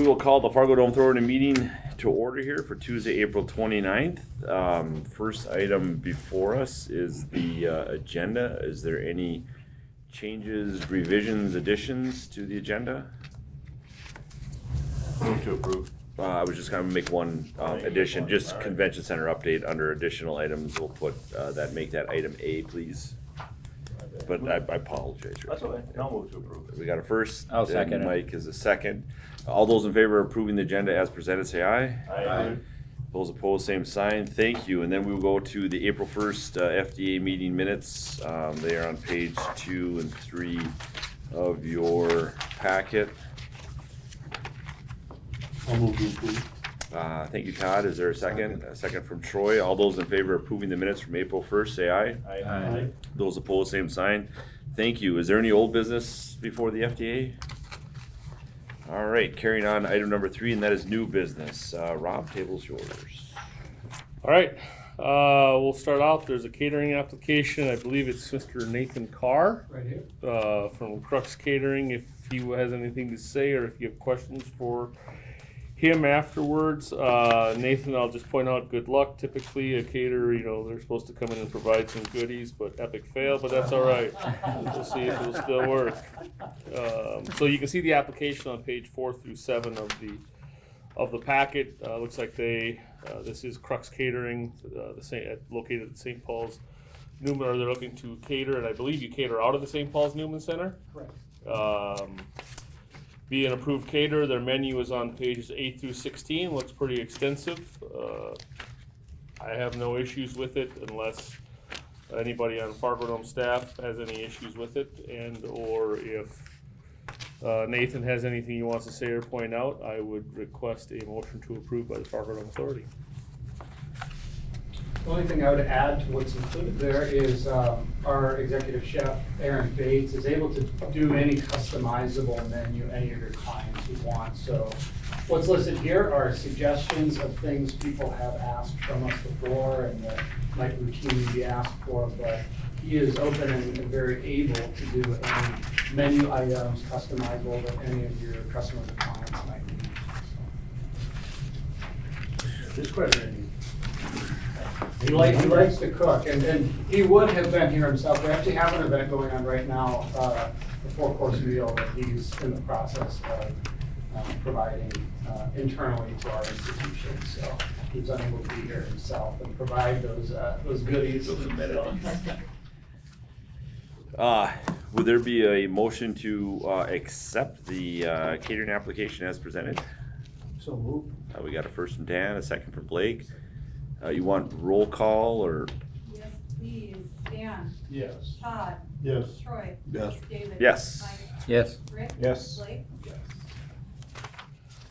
We will call the FARGODOME Authority meeting to order here for Tuesday, April 29th. First item before us is the agenda. Is there any changes, revisions, additions to the agenda? Move to approve. I was just going to make one addition, just convention center update under additional items. We'll put make that item A, please. But I apologize. That's okay. I'll move to approve. We got a first. I'll second and it. Mike is a second. All those in favor of approving the agenda as presented, say aye. Aye. Those opposed, same sign. Thank you. And then we will go to the April 1st FDA meeting minutes. They are on page 2 and 3 of your packet. I'll move to approve. Thank you, Todd. Is there a second? A second from Troy. All those in favor of approving the minutes from April 1st, say aye. Aye. Those opposed, same sign. Thank you. Is there any old business before the FDA? All right, carrying on item number 3, and that is new business. Rob, table's yours. All right, we'll start out. There's a catering application. I believe it's Mr. Nathan Carr. Right here. From Crux Catering. If he has anything to say or if you have questions for him afterwards. Nathan, I'll just point out, good luck. Typically a caterer, they're supposed to come in and provide some goodies, but epic fail, but that's all right. We'll see if it'll still work. So you can see the application on page 4 through 7 of the packet. Looks like this is Crux Catering, located at St. Paul's Newman, or they're looking to cater, and I believe you cater out of the St. Paul's Newman Center. Correct. Be an approved caterer. Their menu is on pages 8 through 16. Looks pretty extensive. I have no issues with it unless anybody on FARGODOME staff has any issues with it, and or if Nathan has anything he wants to say or point out, I would request a motion to approve by the FARGODOME Authority. The only thing I would add to what's included there is our executive chef, Aaron Bates, is able to do any customizable menu any of your clients would want. So what's listed here are suggestions of things people have asked from us before and that might routinely be asked for, but he is open and very able to do any menu items customizable that any of your customers or clients might need. So. It's quite ready. He likes to cook, and he would have been here himself. We actually have an event going on right now, a 4-course meal that he's in the process of providing internally to our institution. So he was unable to be here himself and provide those goodies. Would there be a motion to accept the catering application as presented? So move. We got a first from Dan, a second from Blake. You want roll call or? Yes, please. Dan? Yes. Todd? Yes. Troy? Yes. David? Yes. Mike? Yes. Rick? Yes. Blake?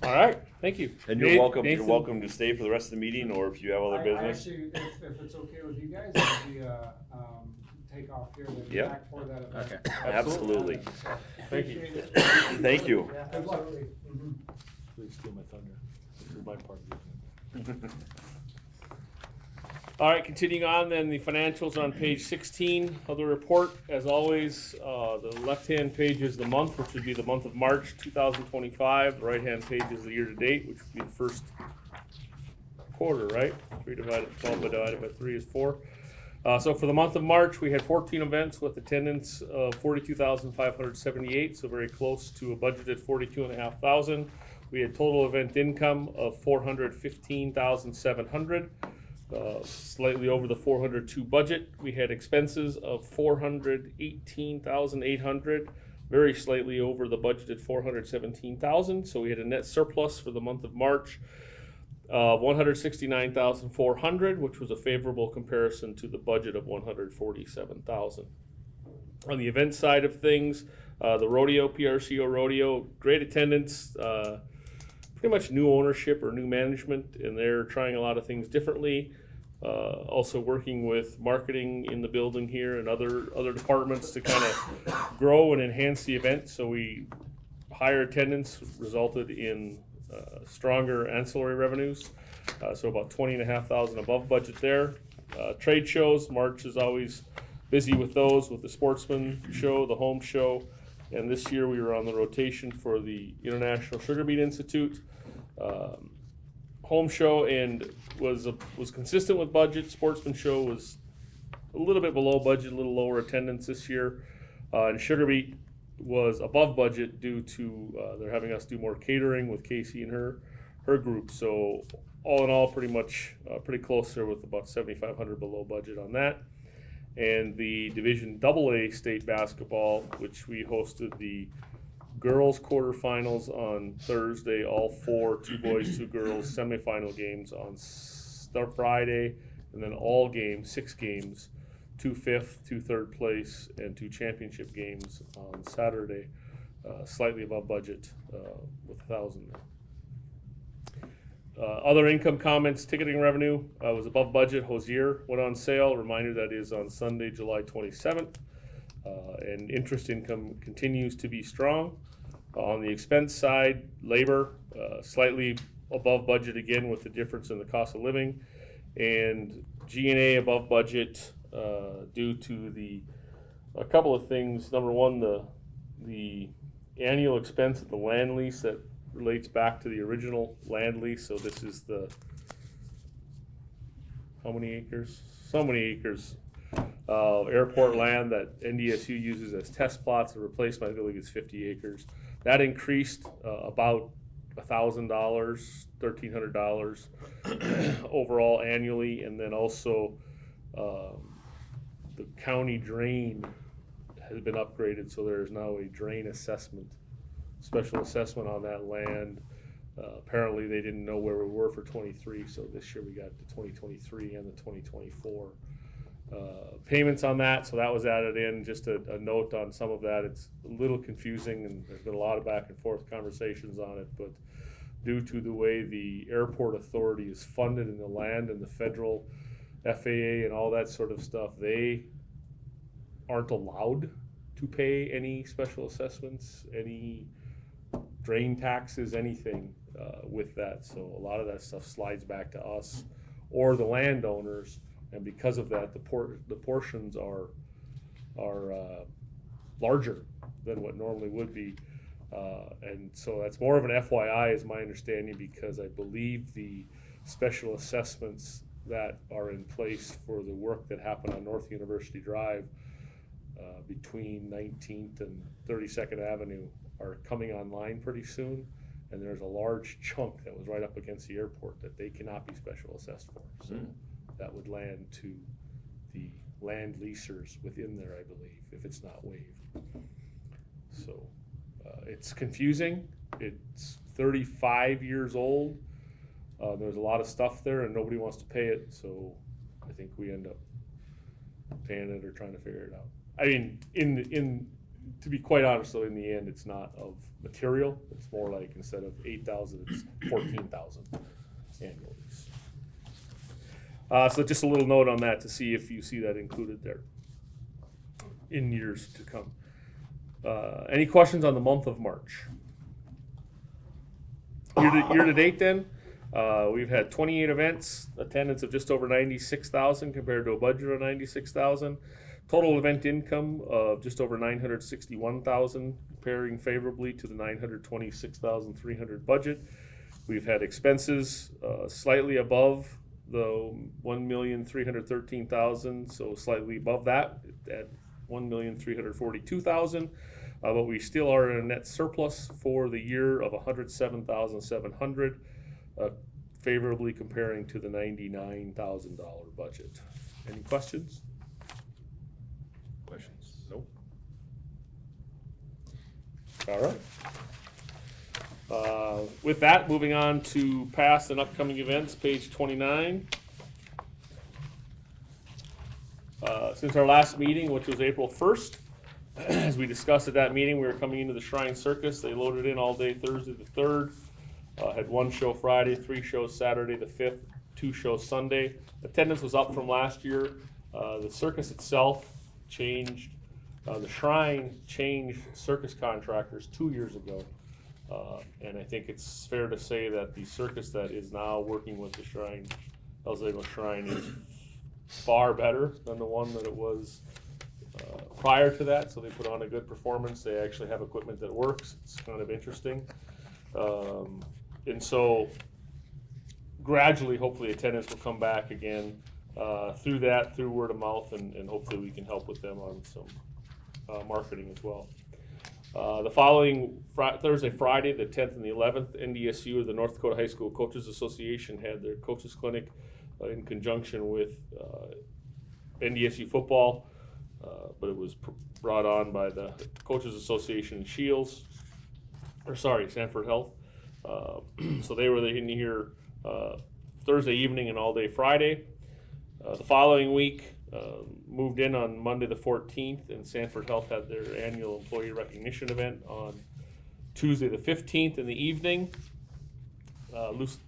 All right, thank you. And you're welcome. Nathan? You're welcome to stay for the rest of the meeting, or if you have other business. Actually, if it's okay with you guys, I'll be take off here and Yep. back for that event. Okay. Absolutely. Thank you. Appreciate it. Thank you. Yeah, absolutely. Mhm. Please steal my thunder. This is my part of the agenda. All right, continuing on then, the financials are on page 16 of the report. As always, the left-hand page is the month, which would be the month of March 2025. The right-hand page is the year-to-date, which would be the first quarter, right? 12 divided by 3 is 4. So for the month of March, we had 14 events with attendance of 42,578, so very close to a budgeted 42,500. We had total event income of 415,700. Slightly over the 402 budget. We had expenses of 418,800, very slightly over the budgeted 417,000. So we had a net surplus for the month of March of 169,400, which was a favorable comparison to the budget of 147,000. On the event side of things, the rodeo, PRCO rodeo, great attendance. Pretty much new ownership or new management, and they're trying a lot of things differently. Also working with marketing in the building here and other departments to kind of grow and enhance the event. So higher attendance resulted in stronger ancillary revenues. So about 20,500 above budget there. Trade shows, March is always busy with those, with the sportsman show, the home show, And this year we were on the rotation for the International Sugar Beet Institute home show, and was consistent with budget. Sportsman show was a little bit below budget, a little lower attendance this year. And Sugar Beet was above budget due to they're having us do more catering with Casey and her group. So all in all, pretty much pretty close there with about $7,500 below budget on that. And the Division AA state basketball, which we hosted the girls quarterfinals on Thursday, all four, 2 boys, 2 girls, semifinal games on Friday, and then all games, 6 games, 2 fifth, 2 third place, and 2 championship games on Saturday, slightly above budget with $1,000 there. Other income comments, ticketing revenue was above budget. Hosier went on sale. Reminder that is on Sunday, July 27th. And interest income continues to be strong. On the expense side, labor slightly above budget again with the difference in the cost of living. And G&A above budget due to a couple of things. Number one, the annual expense of the land lease that relates back to the original land lease. So this is how many acres? So many acres of airport land that NDSU uses as test plots. The replacement, I believe, is 50 acres. That increased about $1,000, $1,300 overall annually, and then also the county drain has been upgraded, so there is now a drain assessment, special assessment on that land. Apparently they didn't know where we were for 23, so this year we got the 2023 and the 2024 payments on that, so that was added in. Just a note on some of that, it's a little confusing, and there's been a lot of back and forth conversations on it, but due to the way the airport authority is funded in the land and the federal FAA and all that sort of stuff, they aren't allowed to pay any special assessments, any drain taxes, anything with that. So a lot of that stuff slides back to us or the landowners, and because of that, the portions are larger than what normally would be. And so that's more of an FYI is my understanding, because I believe the special assessments that are in place for the work that happened on North University Drive between 19th and 32nd Avenue are coming online pretty soon, and there's a large chunk that was right up against the airport that they cannot be special assessed for. So that would land to the land leasers within there, I believe, if it's not waived. So it's confusing. It's 35 years old. There's a lot of stuff there, and nobody wants to pay it, so I think we end up paying it or trying to figure it out. I mean, to be quite honest, though, in the end, it's not of material. It's more like instead of 8,000, it's 14,000 annually. So just a little note on that to see if you see that included there in years to come. Any questions on the month of March? Year to date, then, we've had 28 events, attendance of just over 96,000 compared to a budget of 96,000. Total event income of just over 961,000, comparing favorably to the 926,300 budget. We've had expenses slightly above the 1,313,000, so slightly above that at 1,342,000. But we still are in a net surplus for the year of 107,700, favorably comparing to the $99,000 budget. Any questions? Questions? Nope. All right. With that, moving on to past and upcoming events, page 29. Since our last meeting, which was April 1st, as we discussed at that meeting, we were coming into the Shrine Circus. They loaded in all day Thursday the 3rd, had 1 show Friday, 3 shows Saturday the 5th, 2 shows Sunday. Attendance was up from last year. The circus itself changed. The Shrine changed circus contractors 2 years ago. And I think it's fair to say that the circus that is now working with the Shrine, El Zego Shrine, is far better than the one that it was prior to that, so they put on a good performance. They actually have equipment that works. It's kind of interesting. And so gradually, hopefully attendance will come back again through word of mouth, and hopefully we can help with them on some marketing as well. The following Thursday, Friday, the 10th and the 11th, NDSU, or the North Dakota High School Coaches Association, had their coaches clinic in conjunction with NDSU football, but it was brought on by the Coaches Association in Shields, Sanford Health. So they were in here Thursday evening and all day Friday. The following week, moved in on Monday the 14th, and Sanford Health had their annual employee recognition event on Tuesday the 15th in the evening.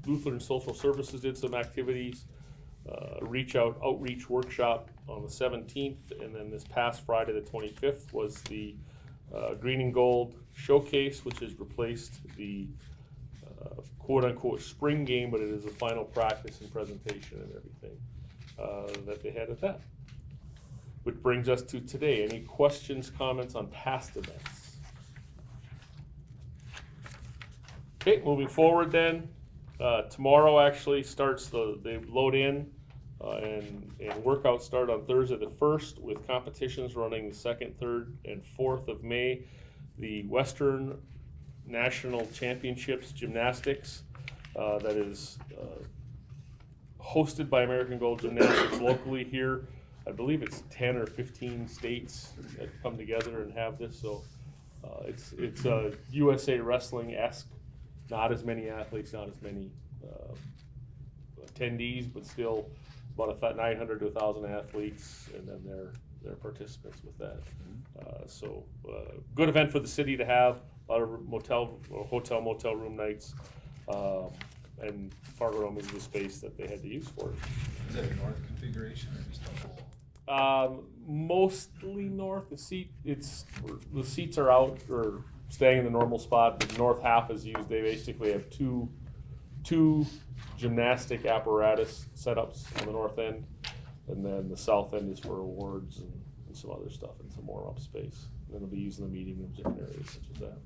Lutheran Social Services did some activities, outreach workshop on the 17th, and then this past Friday the 25th was the Green and Gold Showcase, which has replaced the quote-unquote spring game, but it is a final practice and presentation and everything that they had at that. Which brings us to today. Any questions, comments on past events? Okay, moving forward then. Tomorrow actually starts they load in and workouts start on Thursday the 1st, with competitions running the 2nd, 3rd, and 4th of May. The Western National Championships Gymnastics that is hosted by American Gold Gymnastics locally here. I believe it's 10 or 15 states that come together and have this, so it's a USA Wrestling-esque. Not as many athletes, not as many attendees, but still about 900 to 1,000 athletes, and then their participants with that. So good event for the city to have. A lot of hotel motel room nights, and FARGODOME is the space that they had to use for it. Is that a north configuration or just a whole? Mostly north. The seats are out or staying in the normal spot. The north half is used. They basically have two gymnastic apparatus setups on the north end, and then the south end is for awards and some other stuff and some warm up space. And then they'll be using the meeting rooms, different areas such as that.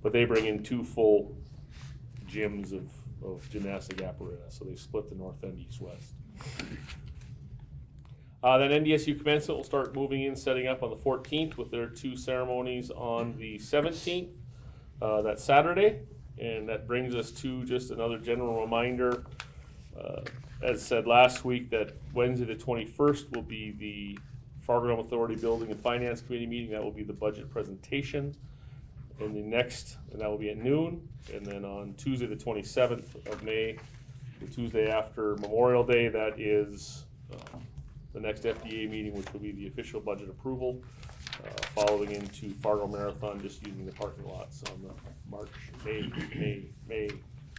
But they bring in 2 full gyms of gymnastic apparatus, so they split the north end east-west. Then NDSU commencement will start moving in, setting up on the 14th with their 2 ceremonies on the 17th, that Saturday. And that brings us to just another general reminder, as said last week, that Wednesday the 21st will be the FARGODOME Authority Building and Finance Committee meeting. That will be the budget presentation. And that will be at noon. And then on Tuesday the 27th of May, the Tuesday after Memorial Day, that is the next FDA meeting, which will be the official budget approval, following into Fargo Marathon, just using the parking lots on the May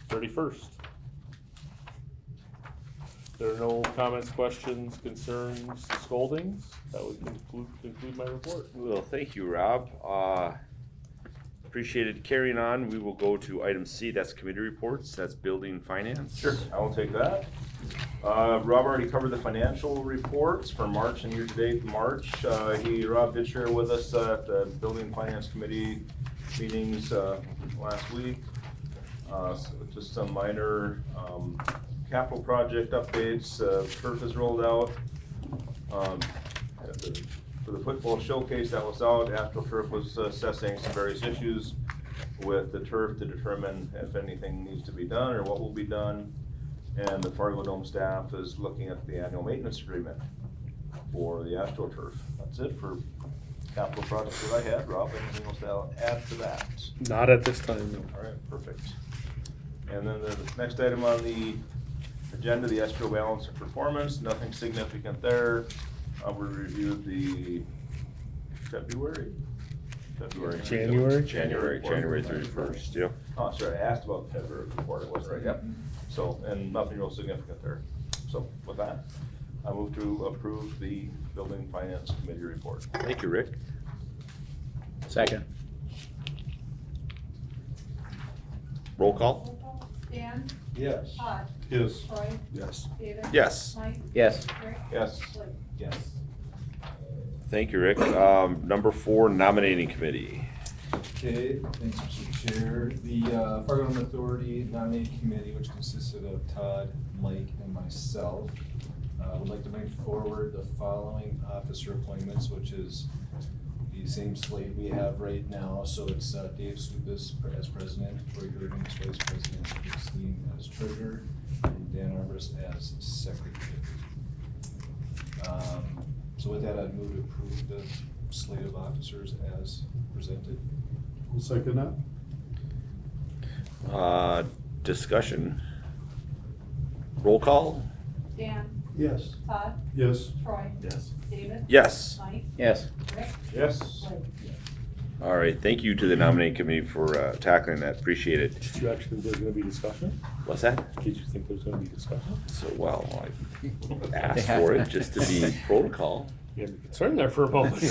31st. There are no comments, questions, concerns, scoldings. That would conclude my report. Well, thank you, Rob. Appreciated. Carrying on, we will go to item C. That's committee reports. That's building finance. Sure, I will take that. Rob already covered the financial reports for March and year-to-date March. Rob did share with us at the Building Finance Committee meetings last week. Just some minor capital project updates. Turf is rolled out. For the football showcase that was out, AstroTurf was assessing some various issues with the turf to determine if anything needs to be done or what will be done. And the FARGODOME staff is looking at the annual maintenance agreement for the AstroTurf. That's it for capital projects that I had. Rob, anything else to add to that? Not at this time, no. All right, perfect. And then the next item on the agenda, the escrow balance of performance, nothing significant there. We reviewed the January 31st, yep. Oh, sorry, I asked about the February report, it was right, yep. So, and nothing real significant there. So with that, I move to approve the Building Finance Committee report. Thank you, Rick. Second. Roll call? Dan, Yes. Todd, Yes. Troy, Yes. David. Yes. Mike, Yes. Rick. Yes. Blake. Yes. Thank you, Rick. Number 4, nominating committee. Okay, thanks, Mr. Chair. The FARGODOME Authority nominating committee, which consisted of Todd, Mike, and myself, would like to bring forward the following officer appointments, which is the same slate we have right now. So it's Dave Supas as president, Troy Durden as vice president, Christine as treasurer, and Dan Arbus as secretary. So with that, I'd move to approve the slate of officers as presented. I'll second that. Discussion. Roll call? Dan, Yes. Todd, Yes. Troy, Yes. David, Yes. Mike, Yes. Rick, Yes. Blake. All right, thank you to the nominating committee for tackling that, appreciate it. Did you actually think there's gonna be discussion? What's that? Did you think there's gonna be discussion? So, well, I asked for it just to be protocol. You had me concerned there for a moment.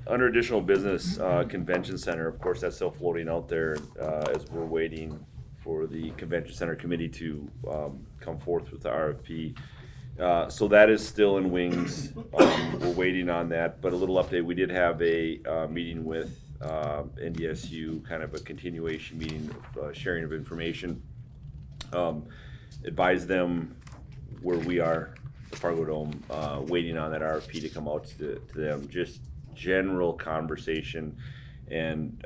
Under additional business, convention center, of course, that's still floating out there, as we're waiting for the convention center committee to, come forth with the RFP. So that is still in wings. We're waiting on that, but a little update, we did have a, meeting with, NDSU, kind of a continuation meeting of, sharing of information. Advise them where we are, the Fargo Dome, waiting on that RFP to come out to them. Just general conversation, and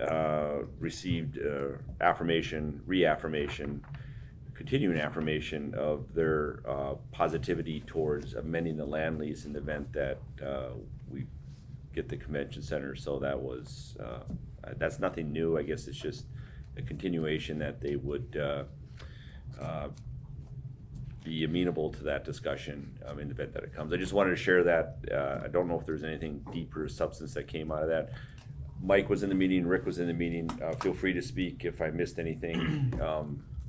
received reaffirmation, continuing affirmation of their positivity towards amending the land lease in the event that we get the convention center. So that was that's nothing new. I guess it's just a continuation that they would be amenable to that discussion in the event that it comes. I just wanted to share that. I don't know if there's anything deeper substance that came out of that. Mike was in the meeting, Rick was in the meeting. Feel free to speak if I missed anything.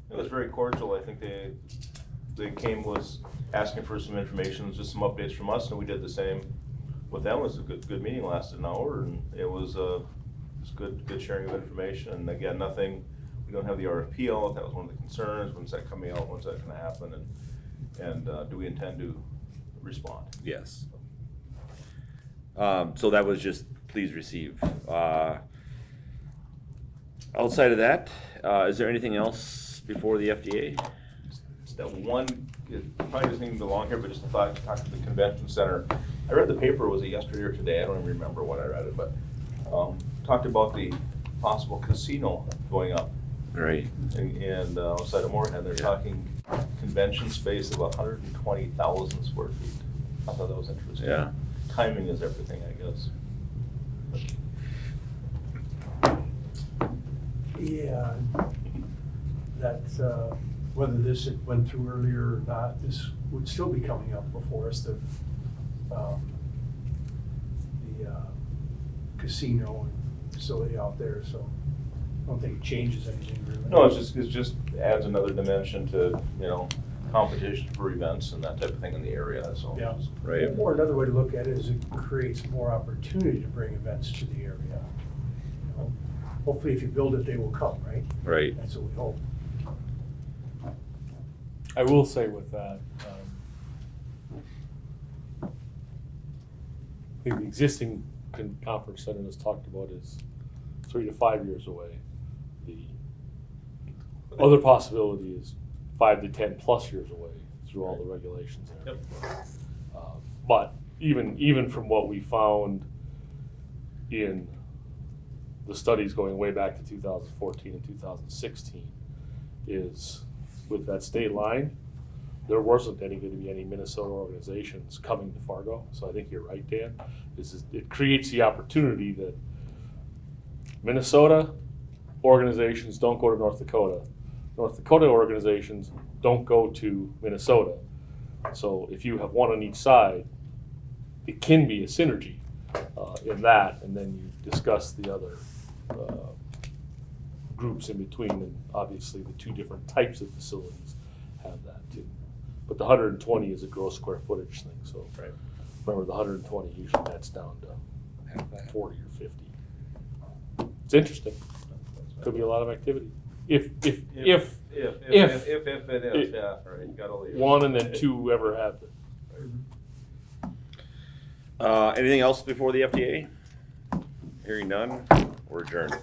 It was very cordial. I think they came, was asking for some information, just some updates from us, and we did the same with them. It was a good meeting, lasted an hour, and it was good sharing of information. And again, nothing, we don't have the RFP out. That was one of the concerns. When's that coming out? When's that gonna happen? And do we intend to respond? Yes. So that was just, please receive. Outside of that, is there anything else before the FDA? Just that one, it probably doesn't even belong here, but just a thought, talk to the convention center. I read the paper, was it yesterday or today? I don't even remember when I read it, but talked about the possible casino going up. Right. And outside of Moorhead, they're talking convention space of 120,000 square feet. I thought that was interesting. Yeah. Timing is everything, I guess. Yeah, that's, whether this had went through earlier or not, this would still be coming up before us, the casino and facility out there, so I don't think it changes anything really. No, it just adds another dimension to, competition for events and that type of thing in the area, so. Yeah. Right. Or another way to look at it is it creates more opportunity to bring events to the area. You know, hopefully if you build it, they will come, right? Right. That's what we hope. I will say with that, I think the existing conference center that's talked about is 3 to 5 years away. The other possibility is 5 to 10 plus years away through all the regulations there. Yep. But even from what we found in the studies going way back to 2014 and 2016 is with that state line, there wasn't going to be any Minnesota organizations coming to Fargo. So I think you're right, Dan. It creates the opportunity that Minnesota organizations don't go to North Dakota. North Dakota organizations don't go to Minnesota. So if you have one on each side, it can be a synergy in that, and then you discuss the other groups in between, and obviously the two different types of facilities have that too. But the 120 is a gross square footage thing, so Right. remember the 120 usually nets down to 40 or 50. It's interesting. Could be a lot of activity. If If it is, yeah, right, got all the. one and then two ever have it. Anything else before the FDA? Hearing none, we're adjourned.